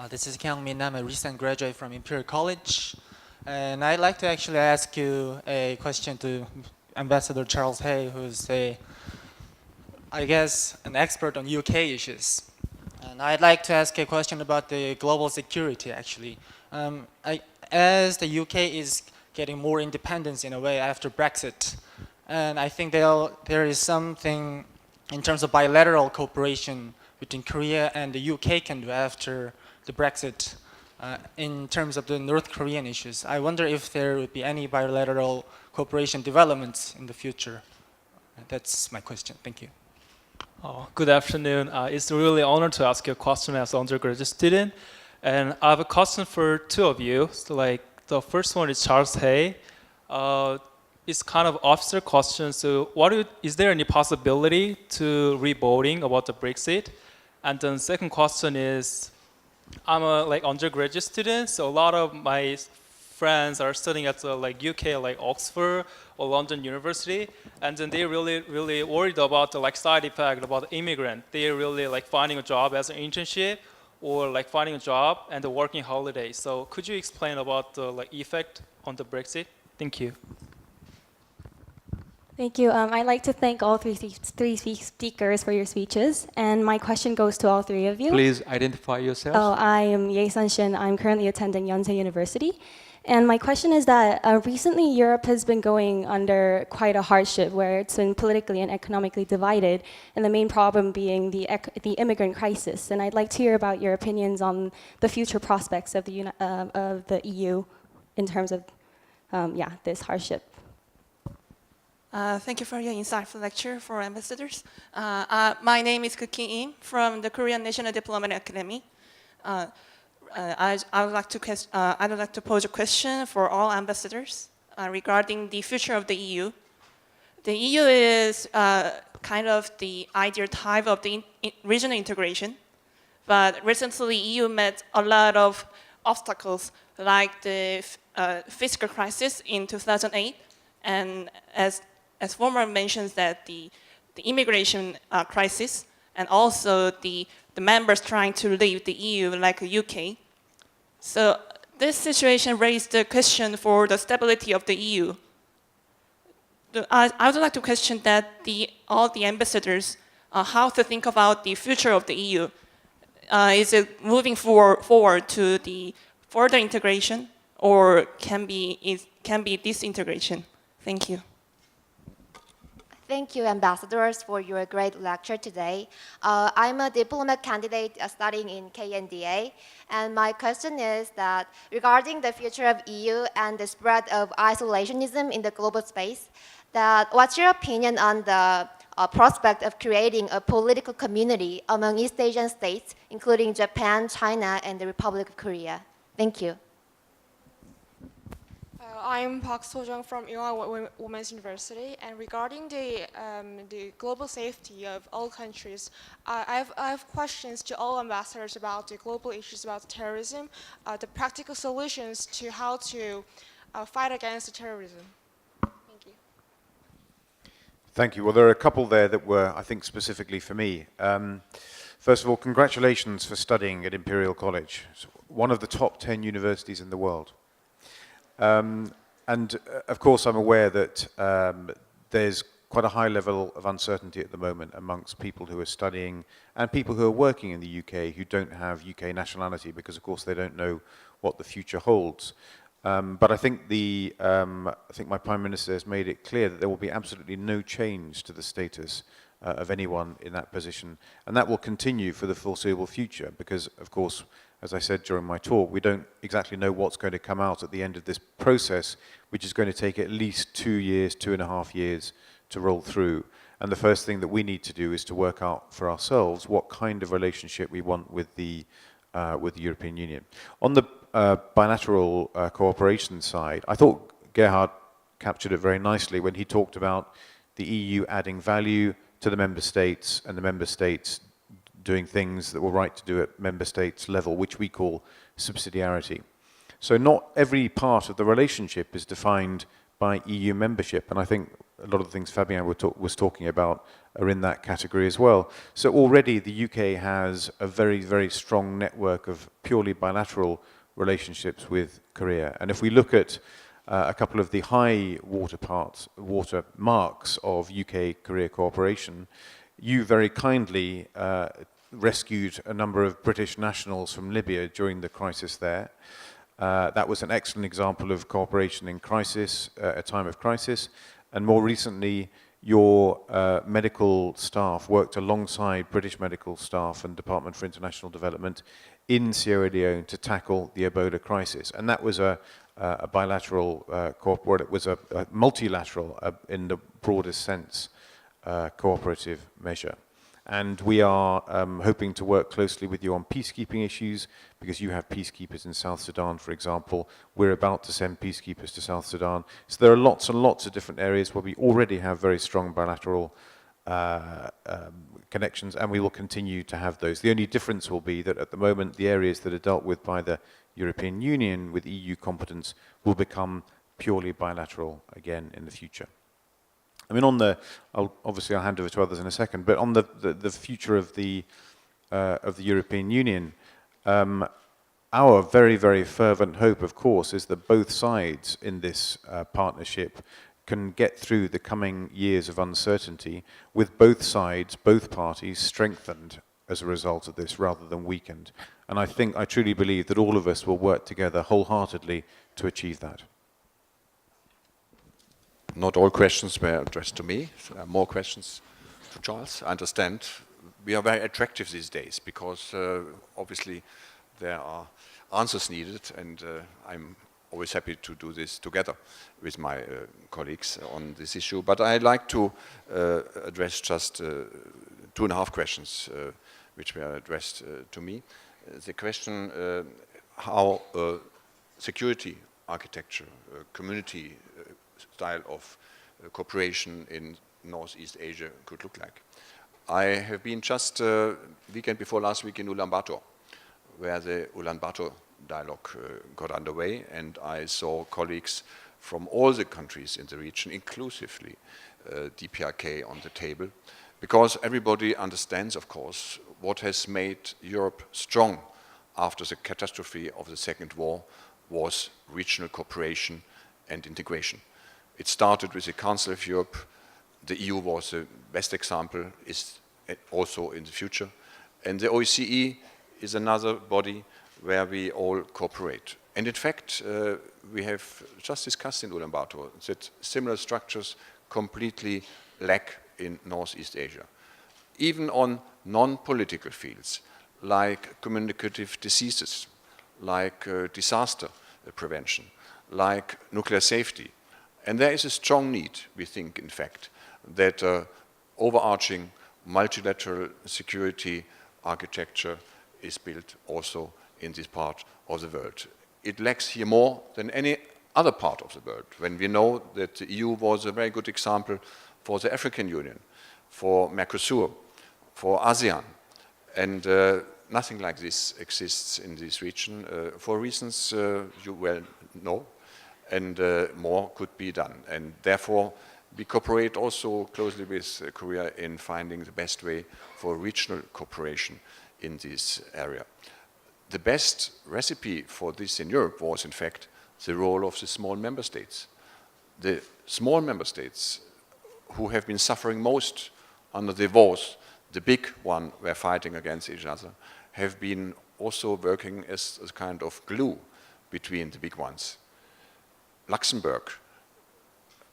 This is Kyung Min. I'm a recent graduate from Imperial College. And I'd like to actually ask you a question to Ambassador Charles Hay, who's I guess, an expert on UK issues. And I'd like to ask a question about the global security, actually. As the UK is getting more independence in a way after Brexit, and I think there is something in terms of bilateral cooperation between Korea and the UK can do after the Brexit in terms of the North Korean issues. I wonder if there would be any bilateral cooperation developments in the future. That's my question. Thank you. Good afternoon. It's really an honor to ask you a question as an undergraduate student. And I have a question for two of you. So the first one is Charles Hay. It's kind of officer question. So is there any possibility to re-voting about the Brexit? And then the second question is, I'm a undergraduate student, so a lot of my friends are studying at the UK, like Oxford or London University, and then they're really worried about the side effect about the immigrant. They're really finding a job as an internship or finding a job and the working holiday. So could you explain about the effect on the Brexit? Thank you. Thank you. I'd like to thank all three speakers for your speeches. And my question goes to all three of you. Please identify yourself. I am Ye Sun-shin. I'm currently attending Yonsei University. And my question is that recently Europe has been going under quite a hardship where it's been politically and economically divided, and the main problem being the immigrant crisis. And I'd like to hear about your opinions on the future prospects of the EU in terms of this hardship. Thank you for your insightful lecture for ambassadors. My name is Koo Ki-im from the Korean National Diplomatic Academy. I would like to pose a question for all ambassadors regarding the future of the EU. The EU is kind of the ideal type of the regional integration, but recently EU met a lot of obstacles like the fiscal crisis in 2008, and as former mentions that the immigration crisis, and also the members trying to leave the EU like the UK. So this situation raised the question for the stability of the EU. I would like to question that all the ambassadors how to think about the future of the EU. Is it moving forward to the further integration, or can be disintegration? Thank you. Thank you, ambassadors, for your great lecture today. I'm a diplomat candidate studying in KNDA, and my question is that regarding the future of EU and the spread of isolationism in the global space, what's your opinion on the prospect of creating a political community among East Asian states, including Japan, China, and the Republic of Korea? Thank you. I'm Park So-jung from Ewha Women's University, and regarding the global safety of all countries, I have questions to all ambassadors about the global issues about terrorism, the practical solutions to how to fight against the terrorism. Thank you. Thank you. Well, there are a couple there that were, I think, specifically for me. First of all, congratulations for studying at Imperial College. It's one of the top 10 universities in the world. Of course, I'm aware that there's quite a high level of uncertainty at the moment amongst people who are studying and people who are working in the UK who don't have UK nationality because, of course, they don't know what the future holds. But I think my Prime Minister has made it clear that there will be absolutely no change to the status of anyone in that position, and that will continue for the foreseeable future because, of course, as I said during my talk, we don't exactly know what's going to come out at the end of this process, which is going to take at least 2 years, 2.5 years to roll through. And the first thing that we need to do is to work out for ourselves what kind of relationship we want with the European Union. On the bilateral cooperation side, I thought Gerhard captured it very nicely when he talked about the EU adding value to the member states and the member states doing things that were right to do at member states level, which we call subsidiarity. So not every part of the relationship is defined by EU membership, and I think a lot of the things Fabien was talking about are in that category as well. So already the UK has a very, very strong network of purely bilateral relationships with Korea. And if we look at a couple of the high water marks of UK-Korea cooperation, you very kindly rescued a number of British nationals from Libya during the crisis there. That was an excellent example of cooperation in crisis, a time of crisis. And more recently, your medical staff worked alongside British medical staff and Department for International Development in Sierra Leone to tackle the Ebola crisis. And that was a bilateral it was a multilateral, in the broadest sense, cooperative measure. And we are hoping to work closely with you on peacekeeping issues, because you have peacekeepers in South Sudan, for example. We're about to send peacekeepers to South Sudan. So there are lots and lots of different areas where we already have very strong bilateral connections, and we will continue to have those. The only difference will be that at the moment, the areas that are dealt with by the European Union with EU competence will become purely bilateral again in the future. I mean, obviously I'll hand over to others in a second, but on the future of the European Union, our very, very fervent hope, of course, is that both sides in this partnership can get through the coming years of uncertainty with both sides, both parties, strengthened as a result of this rather than weakened. And I truly believe that all of us will work together wholeheartedly to achieve that. Not all questions were addressed to me. So there are more questions to Charles. I understand we are very attractive these days because obviously there are answers needed, and I'm always happy to do this together with my colleagues on this issue. But I'd like to address just 2.5 questions which were addressed to me. The question how security architecture, community style of cooperation in Northeast Asia could look like. I have been just weekend before last week in Ulaanbaatar, where the Ulaanbaatar dialogue got underway, and I saw colleagues from all the countries in the region, inclusively DPRK, on the table, because everybody understands, of course, what has made Europe strong after the catastrophe of the Second War was regional cooperation and integration. It started with the Council of Europe. The EU was the best example, is also in the future. And the OSCE is another body where we all cooperate. And in fact, we have just discussed in Ulaanbaatar that similar structures completely lack in Northeast Asia. Even on non-political fields, like communicative diseases, like disaster prevention, like nuclear safety. And there is a strong need, we think, in fact, that overarching multilateral security architecture is built also in this part of the world. It lacks here more than any other part of the world, when we know that the EU was a very good example for the African Union, for Mercosur, for ASEAN, and nothing like this exists in this region for reasons you well know, and more could be done. And therefore, we cooperate also closely with Korea in finding the best way for regional cooperation in this area. The best recipe for this in Europe was, in fact, the role of the small member states. The small member states who have been suffering most under the wars, the big one were fighting against each other, have been also working as a kind of glue between the big ones. Luxembourg,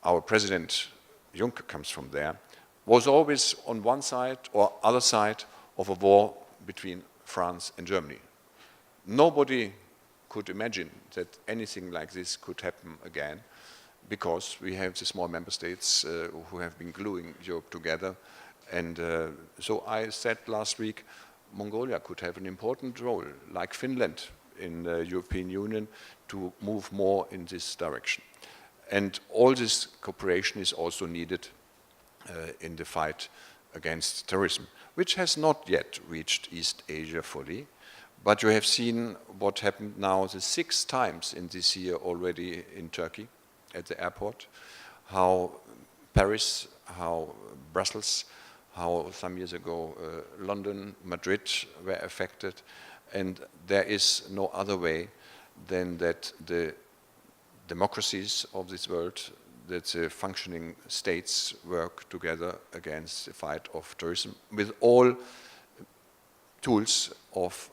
our president Juncker comes from there, was always on one side or other side of a war between France and Germany. Nobody could imagine that anything like this could happen again, because we have the small member states who have been gluing Europe together. And so I said last week, Mongolia could have an important role, like Finland in the European Union, to move more in this direction. And all this cooperation is also needed in the fight against terrorism, which has not yet reached East Asia fully. But you have seen what happened now the 6th times in this year already in Turkey at the airport, how Paris, how Brussels, how some years ago London, Madrid were affected, and there is no other way than that the democracies of this world, that the functioning states work together against the fight of terrorism with all tools of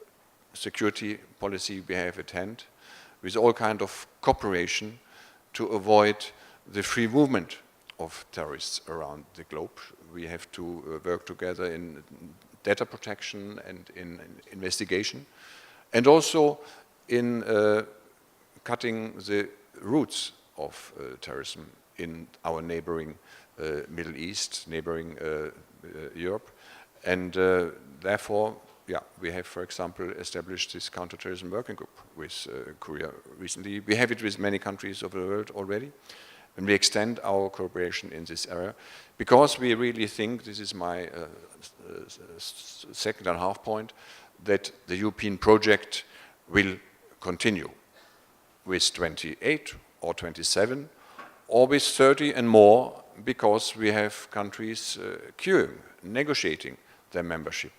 security policy we have at hand, with all kind of cooperation to avoid the free movement of terrorists around the globe. We have to work together in data protection and in investigation, and also in cutting the roots of terrorism in our neighboring Middle East, neighboring Europe. And therefore, yeah, we have, for example, established this counterterrorism working group with Korea recently. We have it with many countries of the world already. And we extend our cooperation in this area because we really think, this is my second and half point, that the European project will continue with 28 or 27 or with 30 and more, because we have countries queuing, negotiating their membership.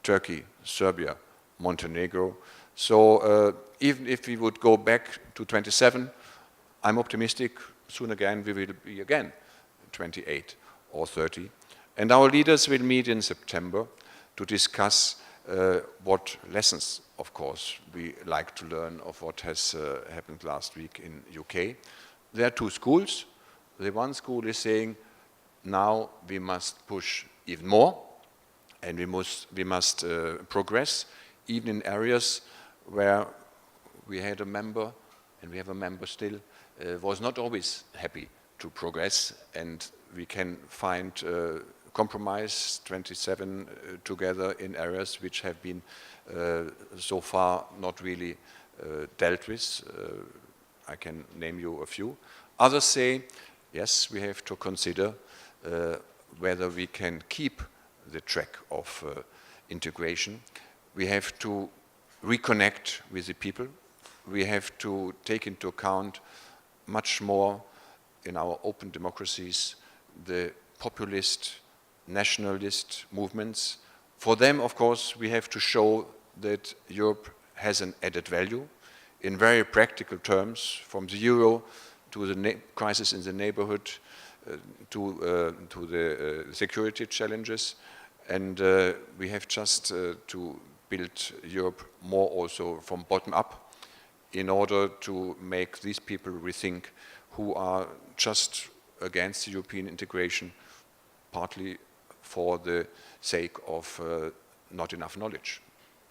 Turkey, Serbia, Montenegro. So even if we would go back to 27, I'm optimistic soon again we will be again 28 or 30. And our leaders will meet in September to discuss what lessons, of course, we like to learn of what has happened last week in UK. There are two schools. The one school is saying, now we must push even more, and we must progress, even in areas where we had a member, and we have a member still, was not always happy to progress, and we can find compromise 27 together in areas which have been so far not really dealt with. I can name you a few. Others say, yes, we have to consider whether we can keep the track of integration. We have to reconnect with the people. We have to take into account much more in our open democracies the populist, nationalist movements. For them, of course, we have to show that Europe has an added value in very practical terms, from the euro to the crisis in the neighborhood, to the security challenges. And we have just to build Europe more also from bottom up in order to make these people rethink who are just against European integration, partly for the sake of not enough knowledge.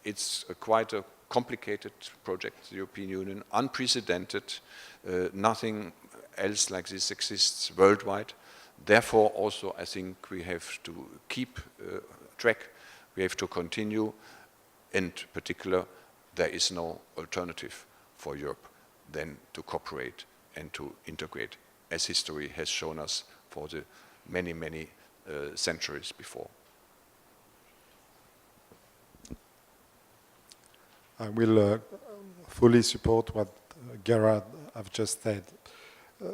It's quite a complicated project, the European Union, unprecedented. Nothing else like this exists worldwide. Therefore, also, I think we have to keep track. We have to continue. In particular, there is no alternative for Europe than to cooperate and to integrate, as history has shown us for the many, many centuries before. I will fully support what Gerard have just said.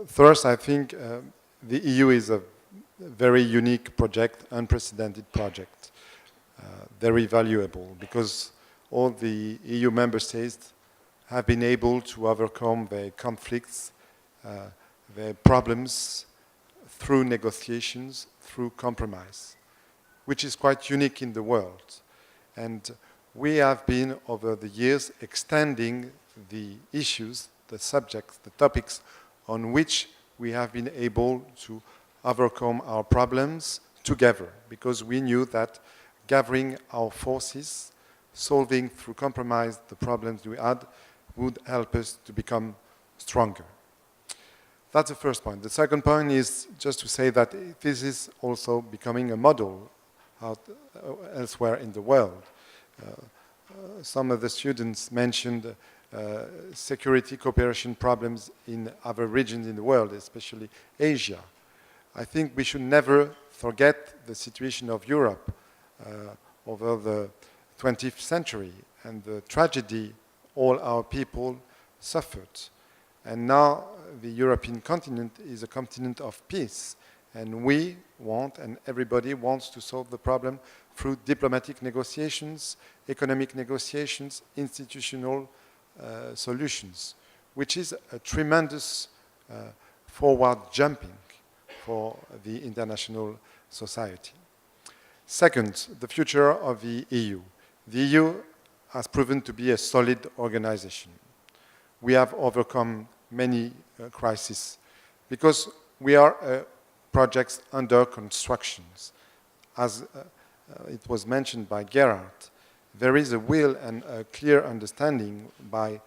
First, I think the EU is a very unique project, unprecedented project, very valuable, because all the EU member states have been able to overcome their conflicts, their problems through negotiations, through compromise, which is quite unique in the world. And we have been, over the years, extending the issues, the subjects, the topics on which we have been able to overcome our problems together, because we knew that gathering our forces, solving through compromise the problems we had, would help us to become stronger. That's the first point. The second point is just to say that this is also becoming a model out elsewhere in the world. Some of the students mentioned security cooperation problems in other regions in the world, especially Asia. I think we should never forget the situation of Europe over the 20th century and the tragedy all our people suffered. And now the European continent is a continent of peace, And we want, and everybody wants to solve the problem through diplomatic negotiations, economic negotiations, institutional solutions, which is a tremendous forward jumping for the international society. Second, the future of the EU. The EU has proven to be a solid organization. We have overcome many crises because we are projects under construction. As it was mentioned by Gerhard, there is a will and a clear understanding by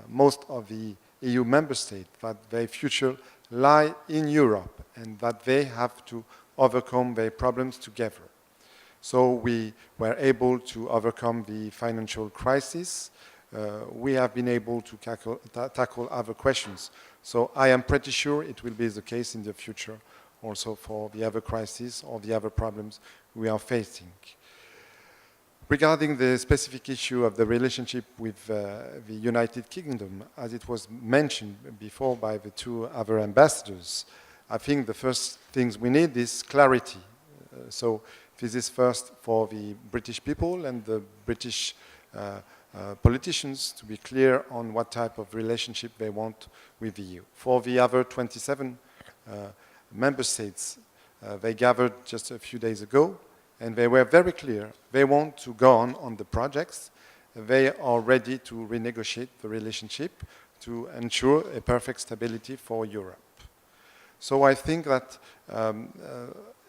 most of the EU member states that their future lie in Europe and that they have to overcome their problems together. So we were able to overcome the financial crisis. We have been able to tackle other questions. So I am pretty sure it will be the case in the future also for the other crises or the other problems we are facing. Regarding the specific issue of the relationship with the United Kingdom, as it was mentioned before by the two other ambassadors, I think the first things we need is clarity. So this is first for the British people and the British politicians to be clear on what type of relationship they want with the EU. For the other 27 member states, they gathered just a few days ago, and they were very clear. They want to go on the projects. They are ready to renegotiate the relationship to ensure a perfect stability for Europe. So I think that,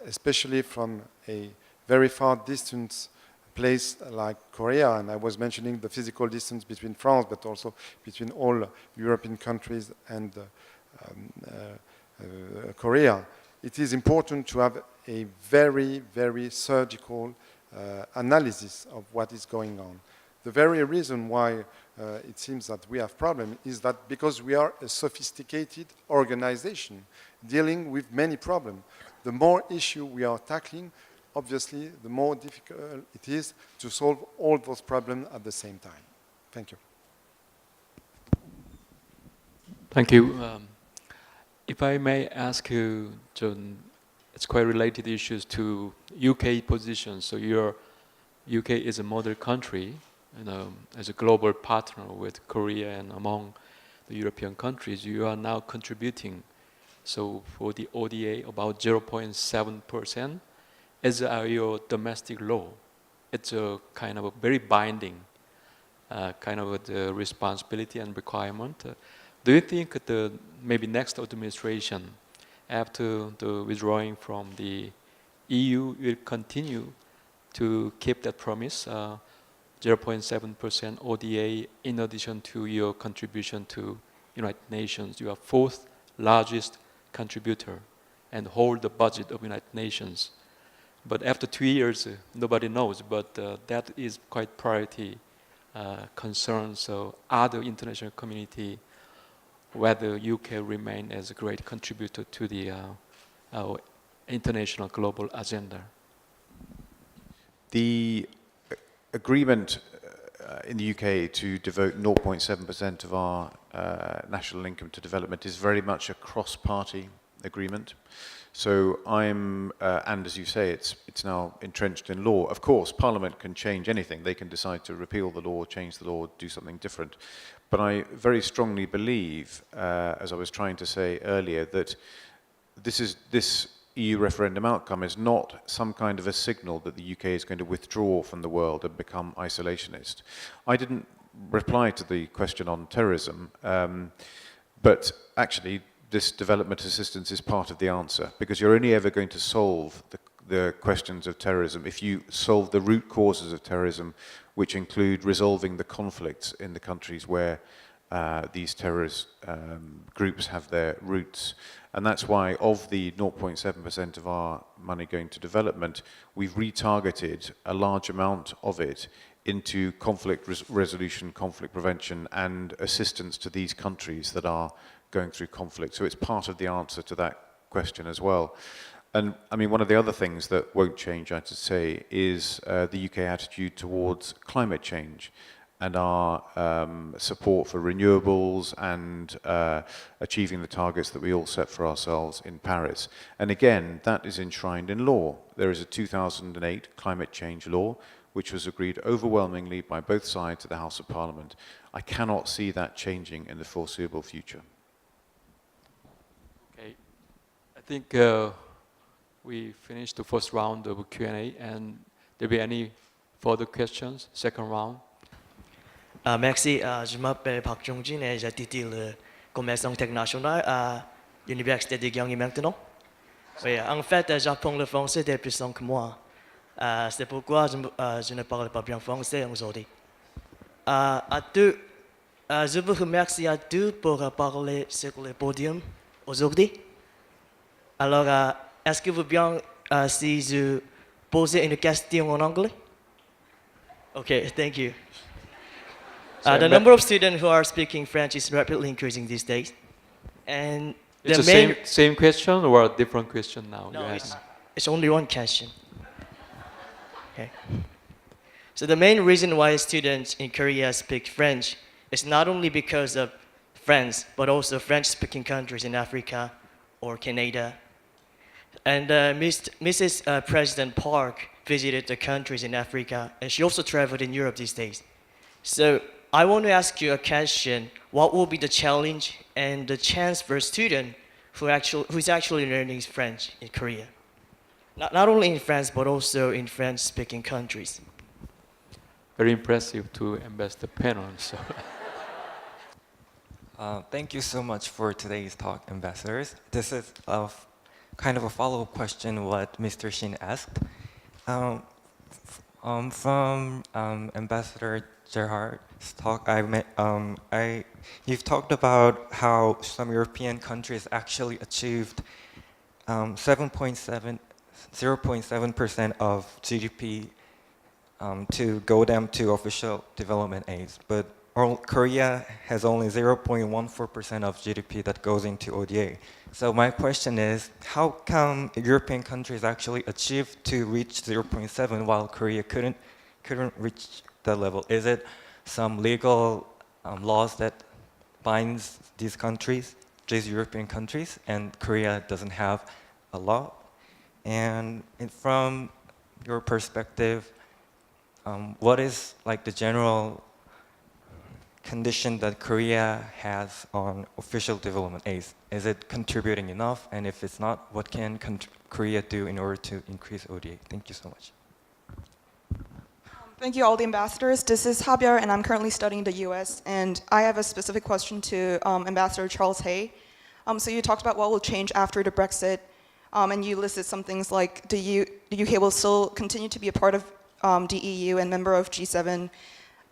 especially from a very far distance place like Korea, and I was mentioning the physical distance between France, but also between all European countries and Korea, it is important to have a very, very surgical analysis of what is going on. The very reason why it seems that we have problems is that because we are a sophisticated organization dealing with many problems. The more issue we are tackling, obviously, the more difficult it is to solve all those problems at the same time. Thank you. Thank you. If I may ask you, John, it's quite related issues to UK position. So your UK is a model country, as a global partner with Korea and among the European countries. You are now contributing, so for the ODA, about 0.7%. As your domestic law, it's a kind of a very binding kind of the responsibility and requirement. Do you think the maybe next administration, after the withdrawing from the EU, will continue to keep that promise, 0.7% ODA, in addition to your contribution to United Nations? You are fourth largest contributor and hold the budget of United Nations. But after 2 years, nobody knows, but that is quite priority concern. So other international community, whether UK remain as a great contributor to the international global agenda. The agreement in the UK to devote 0.7% of our national income to development is very much a cross-party agreement. So I'm, and as you say, it's now entrenched in law. Of course, Parliament can change anything. They can decide to repeal the law, change the law, do something different. But I very strongly believe, as I was trying to say earlier, that this EU referendum outcome is not some kind of a signal that the UK is going to withdraw from the world and become isolationist. I didn't reply to the question on terrorism, but actually this development assistance is part of the answer, because you're only ever going to solve the questions of terrorism if you solve the root causes of terrorism, which include resolving the conflicts in the countries where these terrorist groups have their roots. And that's why of the 0.7% of our money going to development, we've retargeted a large amount of it into conflict resolution, conflict prevention, and assistance to these countries that are going through conflict. So it's part of the answer to that question as well. And I mean, one of the other things that won't change, I have to say, is the UK attitude towards climate change. and our support for renewables and achieving the targets that we all set for ourselves in Paris. And again, that is enshrined in law. There is a 2008 climate change law which was agreed overwhelmingly by both sides of the House of Parliament. I cannot see that changing in the foreseeable future. Okay, I think we finished the first round of Q&A, and there be any further questions? Second round. Merci, je m'appelle Park Jong-jin et j'étudie le commerce international à l'Université de Gyeonggi maintenant. Oui, en fait, j'apprends le français depuis 5 mois. C'est pourquoi je ne parle pas bien français aujourd'hui. Je vous remercie à tous pour parler sur le podium aujourd'hui. Alors, est-ce que vous bien si je pose une question en anglais? Okay, thank you. The number of students who are speaking French is rapidly increasing these days. And It's the the main same question or a different question now? No, you it's, ask? it's only one question. Okay. So the main reason why students in Korea speak French is not only because of France, but also French-speaking countries in Africa or Canada. And Mrs. President Park visited the countries in Africa, and she also traveled in Europe these days. So I want to ask you a question. What will be the challenge and the chance for a student who's actually learning French in Korea? Not only in France, but also in French-speaking countries. Very impressive to Ambassador Pennon. So. Thank you so much for today's talk, ambassadors. This is kind of a follow-up question what Mr. Shin asked. From Ambassador Gerhard's talk, you've talked about how some European countries actually achieved 0.7% of GDP to go them to official development aids, but Korea has only 0.14% of GDP that goes into ODA. So my question is, how come European countries actually achieved to reach 0.7 while Korea couldn't reach that level? Is it some legal laws that binds these countries, these European countries, and Korea doesn't have a law? And from your perspective, what is like the general condition that Korea has on official development aids? Is it contributing enough? And if it's not, what can Korea do in order to increase ODA? Thank you so much. Thank you, all the ambassadors. This is Javier, and I'm currently studying in the U.S. And I have a specific question to Ambassador Charles Hay. So you talked about what will change after the Brexit, and you listed some things like the UK will still continue to be a part of the EU and member of G7.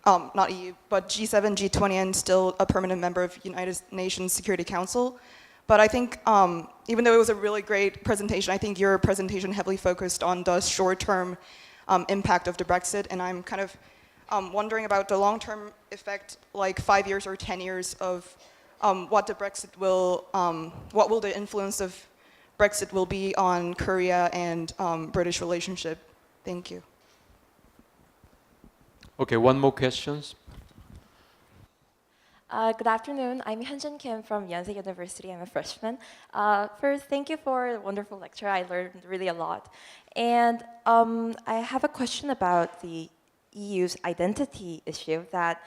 Not EU, but G7, G20, and still a permanent member of United Nations Security Council. But I think, even though it was a really great presentation, I think your presentation heavily focused on the short-term impact of the Brexit, and I'm kind of wondering about the long-term effect, like 5 years or 10 years of what the Brexit will, what will the influence of Brexit will be on Korea and British relationship. Thank you. Okay, one more questions. Good afternoon. I'm Hyunjin Kim from Yonsei University. I'm a freshman. First, thank you for a wonderful lecture. I learned really a lot. And I have a question about the EU's identity issue that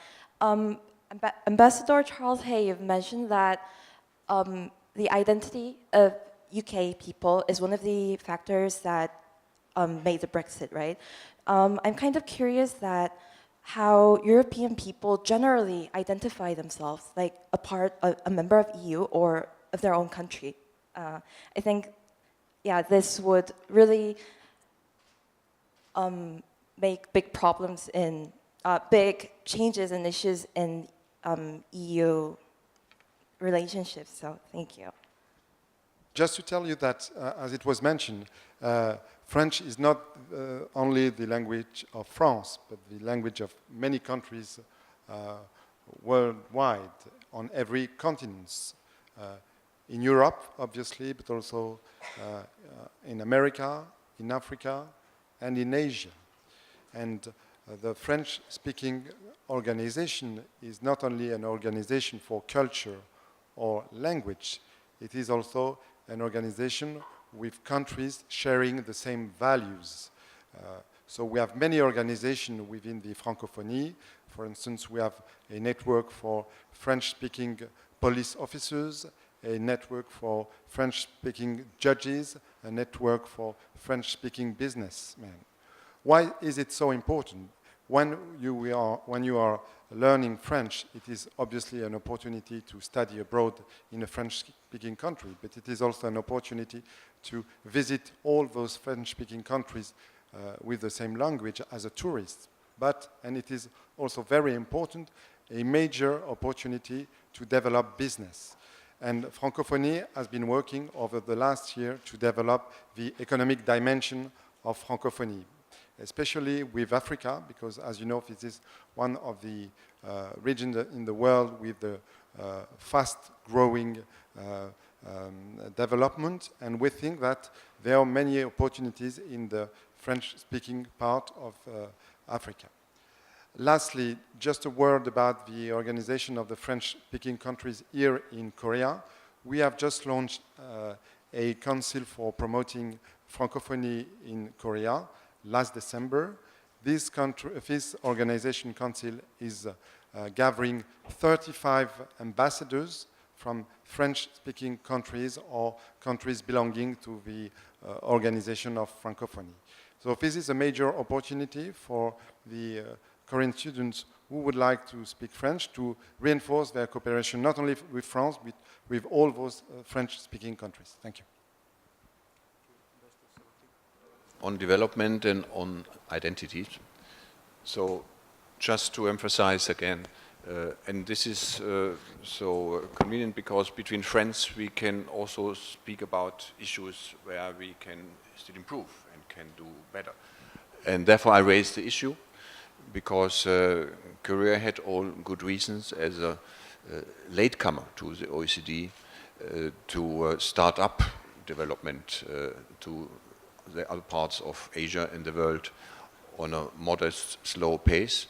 Ambassador Charles Hay, you've mentioned that the identity of UK people is one of the factors that made the Brexit, right? I'm kind of curious that how European people generally identify themselves, like a member of EU or of their own country. I think, yeah, this would really make big problems in, big changes and issues in EU relationships, so thank you. Just to tell you that, as it was mentioned, French is not only the language of France, but the language of many countries worldwide, on every continent. In Europe, obviously, but also in America, in Africa, and in Asia. And the French-speaking organization is not only an organization for culture or language, it is also an organization with countries sharing the same values. So we have many organizations within the Francophonie. For instance, we have a network for French-speaking police officers, a network for French-speaking judges, a network for French-speaking businessmen. Why is it so important? When you are learning French, it is obviously an opportunity to study abroad in a French-speaking country, but it is also an opportunity to visit all those French-speaking countries with the same language as a tourist. But, and it is also very important, a major opportunity to develop business. And Francophonie has been working over the last year to develop the economic dimension of Francophonie, especially with Africa, because as you know, this is one of the regions in the world with the fast-growing development, and we think that there are many opportunities in the French-speaking part of Africa. Lastly, just a word about the organization of the French-speaking countries here in Korea. We have just launched a council for promoting Francophonie in Korea last December. This organization council is gathering 35 ambassadors from French-speaking countries or countries belonging to the organization of Francophonie. So this is a major opportunity for the Korean students who would like to speak French to reinforce their cooperation not only with France, but with all those French-speaking countries. Thank you. On development and on identities. So just to emphasize again, and this is so convenient because between friends we can also speak about issues where we can still improve and can do better. And therefore I raised the issue because Korea had all good reasons as a latecomer to the OECD to start up development to the other parts of Asia and the world on a modest, slow pace.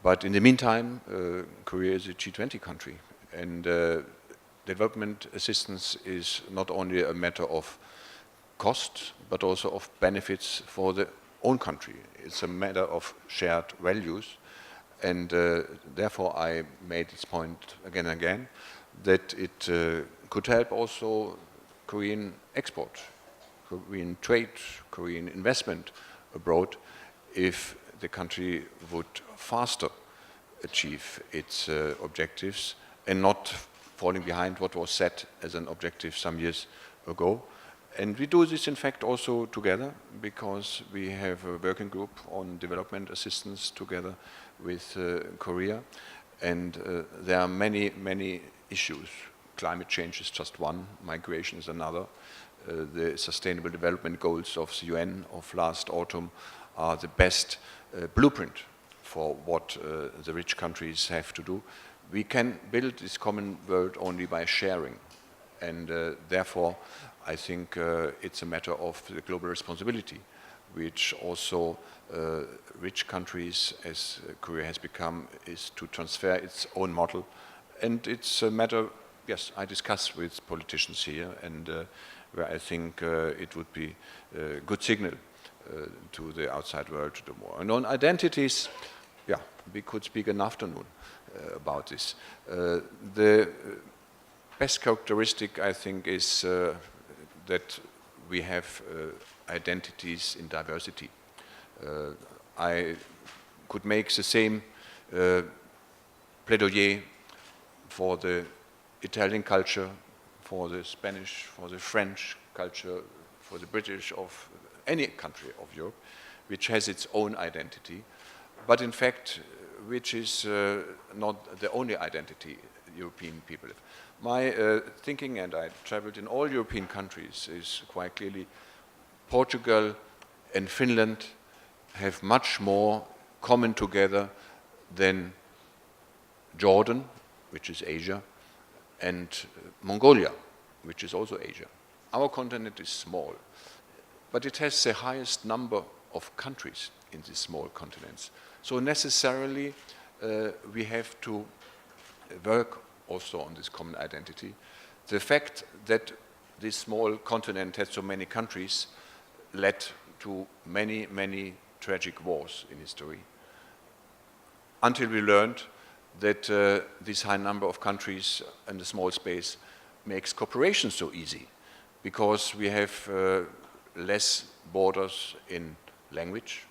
But in the meantime, Korea is a G20 country, and development assistance is not only a matter of cost, but also of benefits for the own country. It's a matter of shared values, and therefore I made this point again and again, that it could help also Korean export, Korean trade, Korean investment abroad, if the country would faster achieve its objectives and not falling behind what was set as an objective some years ago. And we do this in fact also together because we have a working group on development assistance together with Korea, and there are many, many issues. Climate change is just one, migration is another. The Sustainable Development Goals of the UN of last autumn are the best blueprint for what the rich countries have to do. We can build this common world only by sharing, and therefore I think it's a matter of the global responsibility, which also rich countries, as Korea has become, is to transfer its own model. And it's a matter, yes, I discuss with politicians here, and where I think it would be a good signal to the outside world to do more. And on identities, yeah, we could speak an afternoon about this. The best characteristic, I think, is that we have identities in diversity. I could make the same plaidoyer for the Italian culture, for the Spanish, for the French culture, for the British, of any country of Europe, which has its own identity, but in fact, which is not the only identity European people have. My thinking, and I traveled in all European countries, is quite clearly Portugal and Finland have much more common together than Jordan, which is Asia, and Mongolia, which is also Asia. Our continent is small, but it has the highest number of countries in these small continents. So necessarily we have to work also on this common identity. The fact that this small continent has so many countries led to many, many tragic wars in history, until we learned that this high number of countries and the small space makes cooperation so easy, because we have less borders in language.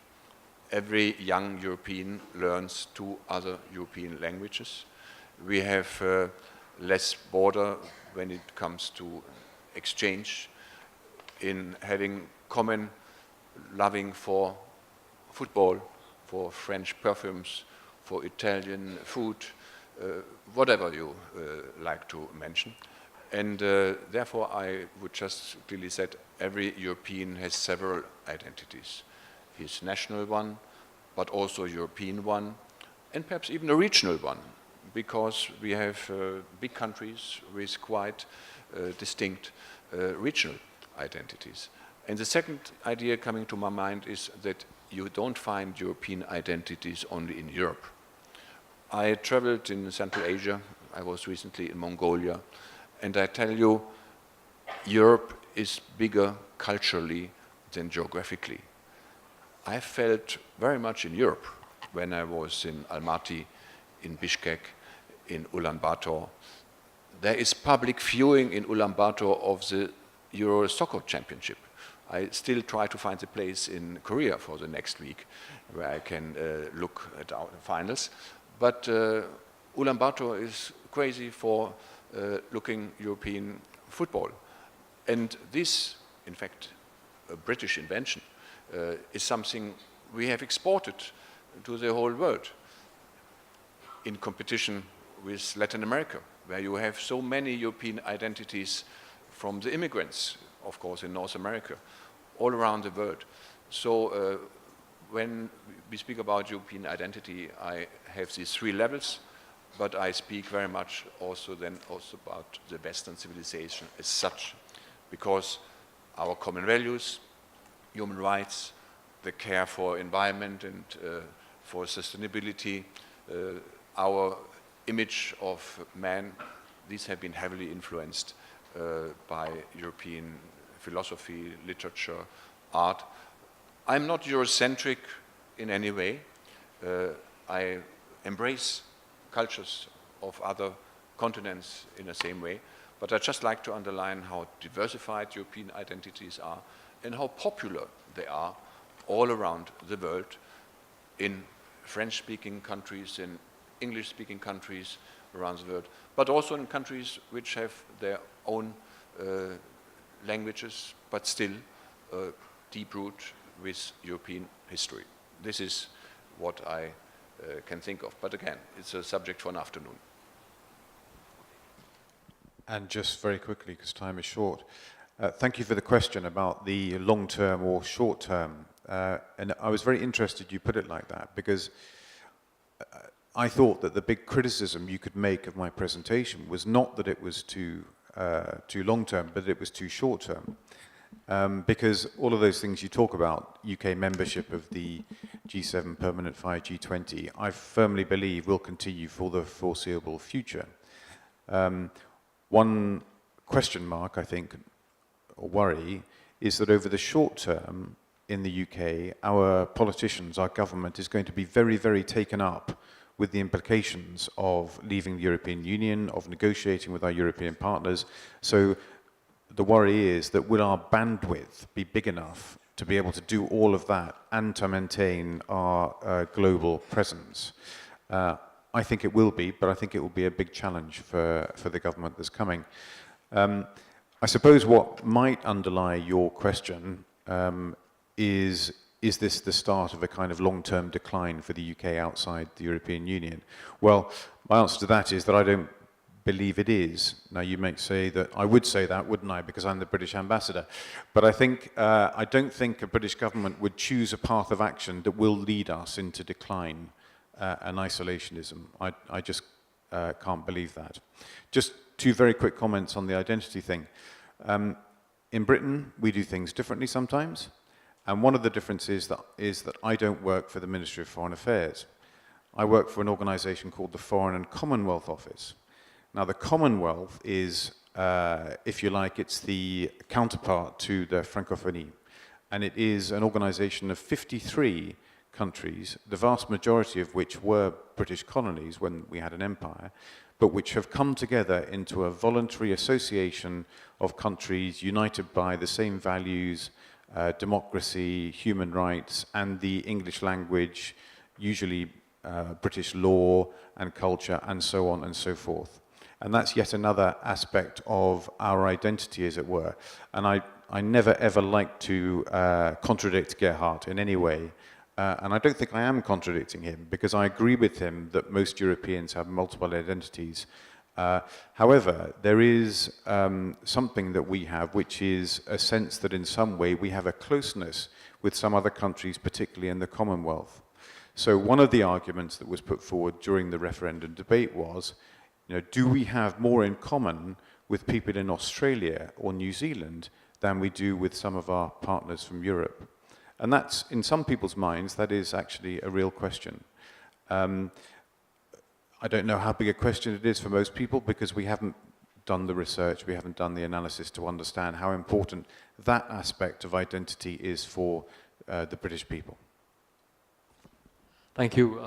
Every young European learns 2 other European languages. We have less border when it comes to exchange, in having common loving for football, for French perfumes, for Italian food, whatever you like to mention. And therefore I would just clearly say every European has several identities. His national one, but also a European one, and perhaps even a regional one, because we have big countries with quite distinct regional identities. And the second idea coming to my mind is that you don't find European identities only in Europe. I traveled in Central Asia. I was recently in Mongolia. And I tell you, Europe is bigger culturally than geographically. I felt very much in Europe when I was in Almaty, in Bishkek, in Ulaanbaatar. There is public viewing in Ulaanbaatar of the Euro Soccer Championship. I still try to find a place in Korea for the next week where I can look at our finals. But Ulaanbaatar is crazy for looking European football. And this, in fact, a British invention, is something we have exported to the whole world in competition with Latin America, where you have so many European identities from the immigrants, of course, in North America, all around the world. So when we speak about European identity, I have these 3 levels, but I speak very much also about the Western civilization as such, because our common values, human rights, the care for environment and for sustainability, our image of man, these have been heavily influenced by European philosophy, literature, art. I'm not Eurocentric in any way. I embrace cultures of other continents in the same way, but I just like to underline how diversified European identities are and how popular they are all around the world, in French-speaking countries, in English-speaking countries around the world, but also in countries which have their own languages, but still deep root with European history. This is what I can think of. But again, it's a subject for an afternoon. And just very quickly, because time is short, thank you for the question about the long-term or short-term. And I was very interested you put it like that, because I thought that the big criticism you could make of my presentation was not that it was too long-term, but it was too short-term. Because all of those things you talk about, UK membership of the G7 Permanent 5, G20, I firmly believe will continue for the foreseeable future. One question mark, I think, or worry, is that over the short term in the UK, our politicians, our government is going to be very, very taken up with the implications of leaving the European Union, of negotiating with our European partners. So the worry is that will our bandwidth be big enough to be able to do all of that and to maintain our global presence? I think it will be, but I think it will be a big challenge for the government that's coming. I suppose what might underlie your question is this the start of a kind of long-term decline for the UK outside the European Union? Well, my answer to that is that I don't believe it is. Now, you might say that, I would say that, wouldn't I, because I'm the British ambassador. But I think, I don't think a British government would choose a path of action that will lead us into decline and isolationism. I just can't believe that. Just 2 very quick comments on the identity thing. In Britain, we do things differently sometimes. And one of the differences is that I don't work for the Ministry of Foreign Affairs. I work for an organization called the Foreign and Commonwealth Office. Now, the Commonwealth is, if you like, it's the counterpart to the Francophonie. And it is an organization of 53 countries, the vast majority of which were British colonies when we had an empire, but which have come together into a voluntary association of countries united by the same values, democracy, human rights, and the English language, usually British law and culture, and so on and so forth. And that's yet another aspect of our identity, as it were. And I never ever like to contradict Gerhard in any way. And I don't think I am contradicting him, because I agree with him that most Europeans have multiple identities. However, there is something that we have, which is a sense that in some way we have a closeness with some other countries, particularly in the Commonwealth. So one of the arguments that was put forward during the referendum debate was, do we have more in common with people in Australia or New Zealand than we do with some of our partners from Europe? And that's, in some people's minds, that is actually a real question. I don't know how big a question it is for most people, because we haven't done the research, we haven't done the analysis to understand how important that aspect of identity is for the British people. Thank you.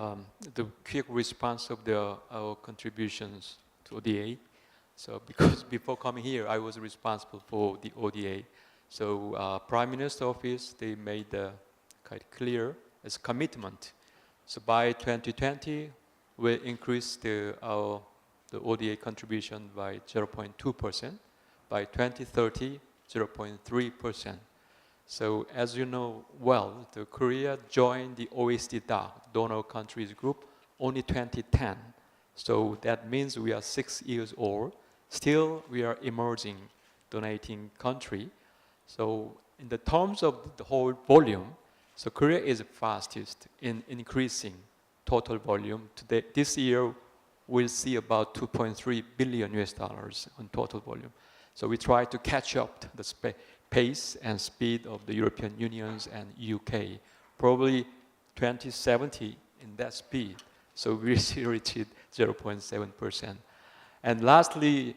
The quick response of our contributions to ODA. So because before coming here, I was responsible for the ODA. So Prime Minister's office, they made quite clear as commitment. So by 2020, we'll increase the ODA contribution by 0.2%. By 2030, 0.3%. So as you know well, Korea joined the OECD DAC, Donor Countries Group, only 2010. So that means we are 6 years old. Still, we are emerging donating country. So in the terms of the whole volume, so Korea is fastest in increasing total volume. Today, this year, we'll see about 2.3 billion US dollars on total volume. So we try to catch up the pace and speed of the European Unions and UK. Probably 2070 in that speed. So we reached 0.7%. And lastly,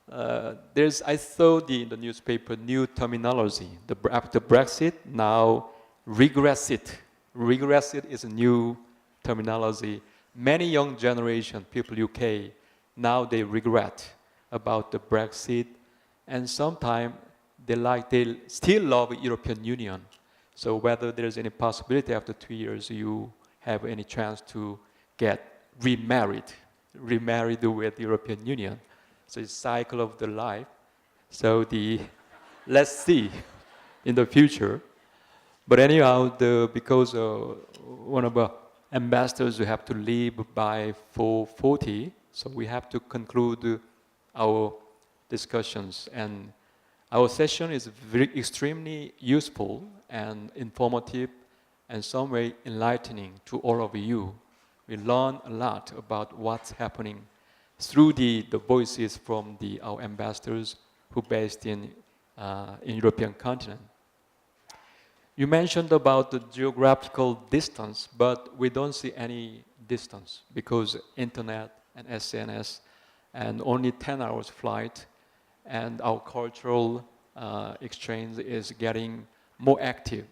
I saw in the newspaper new terminology. After Brexit, now regressive. Regressive is a new terminology. Many young generation, people UK, now they regret about the Brexit, and sometimes they still love European Union. So whether there's any possibility after 2 years you have any chance to get remarried with the European Union. So it's cycle of the life. So let's see in the future. But anyhow, because one of our ambassadors who have to leave by 4:40, so we have to conclude our discussions. And our session is extremely useful and informative and some way enlightening to all of you. We learn a lot about what's happening through the voices from our ambassadors who are based in European continent. You mentioned about the geographical distance, but we don't see any distance because internet and SNS and only 10 hours flight, and our cultural exchange is getting more active.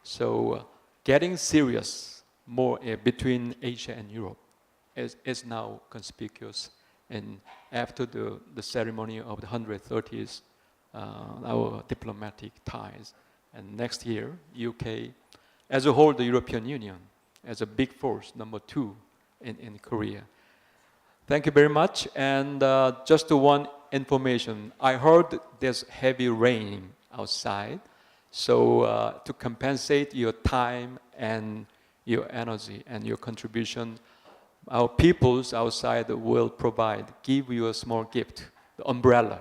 So getting serious more between Asia and Europe is now conspicuous. And after the ceremony of the 130th, our diplomatic ties. And next year, UK, as a whole, the European Union, as a big force, number 2 in Korea. Thank you very much. And just one information. I heard there's heavy rain outside. So to compensate your time and your energy and your contribution, our peoples outside will give you a small gift, the umbrella,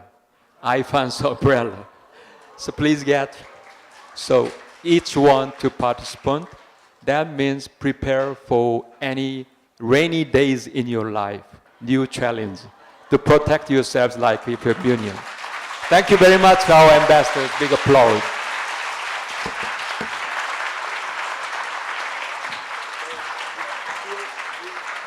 IFANS umbrella. So please get. So each one to participate. That means prepare for any rainy days in your life, new challenge, to protect yourselves like European Union. Thank you very much, our ambassadors. Big applause. you.